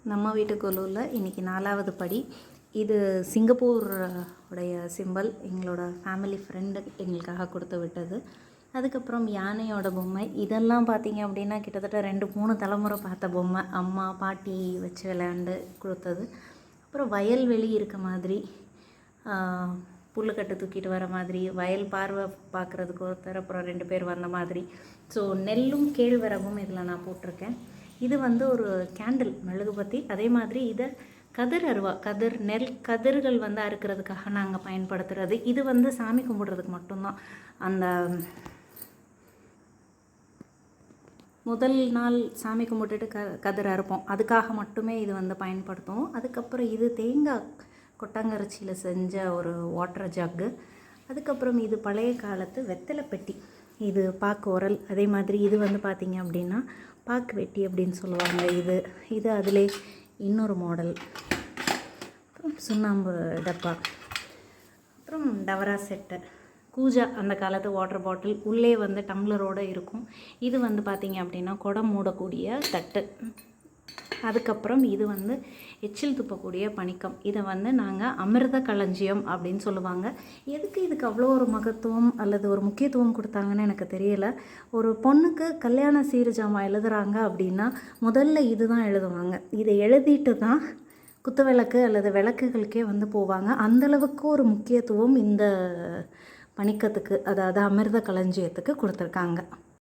நம்ம வீட்டு கொலுவில் இன்றைக்கி 4வது படி. இது சிங்கப்பூர் உடைய சிம்பல். எங்களோட ஃபேமிலி ஃப்ரெண்டு எங்களுக்காக கொடுத்து விட்டது. அதுக்கப்புறம் யானையோட பொம்மை. இதெல்லாம் பார்த்திங்க அப்படின்னா கிட்டத்தட்ட 2-3 தலைமுறை பார்த்த பொம்மை. அம்மா பாட்டி வச்சு விளையாண்டு கொடுத்தது. அப்புறம் வயல்வெளி இருக்க மாதிரி, புல்லுக்கட்டு தூக்கிட்டு வர மாதிரி, வயல் பார்வை பார்க்குறதுக்கு ஒருத்தர், அப்புறம் 2 பேர் வந்த மாதிரி. ஸோ நெல்லும் கேழ்வரகும் இதில் நான் போட்டிருக்கேன். இது ஒரு கேண்டில் மெழுகுபத்தி. அதே மாதிரி இதை கதிர் அருவா, நெல் கதிர்கள் அறுக்கிறதுக்காக நாங்கள் பயன்படுத்துகிறது. இது சாமி கும்பிட்றதுக்கு மட்டும்தான். அந்த முதல் நாள் சாமி கும்பிட்டுட்டு கதிர் அறுப்போம், அதுக்காக மட்டுமே இது பயன்படுத்துவோம். அதுக்கப்புறம் இது தேங்காய் கொட்டாங்கரிச்சியில் செஞ்ச ஒரு வாட்டர் ஜக்கு. அதுக்கப்புறம் இது பழைய காலத்து வெத்தலை பெட்டி. இது பாக்கு உரல். அதே மாதிரி இது பார்த்திங்க அப்படின்னா பாக்கு வெட்டி அப்படின்னு சொல்லுவாங்க. இது அதிலே இன்னொரு மாடல். அப்புறம் சுண்ணாம்பு டப்பா, அப்புறம் டவரா செட்டு, கூஜா, அந்த காலத்து வாட்டர் பாட்டில். உள்ளே டம்ளரோடு இருக்கும். இது பார்த்திங்க அப்படின்னா குடம் மூடக்கூடிய தட்டு. அதுக்கப்புறம் இது எச்சில் துப்பக்கூடிய பணிக்கம். இதை நாங்கள் அமிர்த களஞ்சியம் அப்படின்னு சொல்லுவாங்க. எதுக்கு இதுக்கு அவ்வளோ ஒரு மகத்துவம் அல்லது ஒரு முக்கியத்துவம் கொடுத்தாங்கன்னு எனக்கு தெரியலை. ஒரு பொண்ணுக்கு கல்யாண சீர்ஜாமா எழுதுகிறாங்க அப்படின்னா முதல்ல இது தான் எழுதுவாங்க. இதை எழுதிட்டு தான் குத்துவிளக்கு அல்லது விளக்குகளுக்கே போவாங்க. அந்தளவுக்கு ஒரு முக்கியத்துவம் இந்த பணிக்கத்துக்கு, அதாவது அமிர்த களஞ்சியத்துக்கு கொடுத்துருக்காங்க.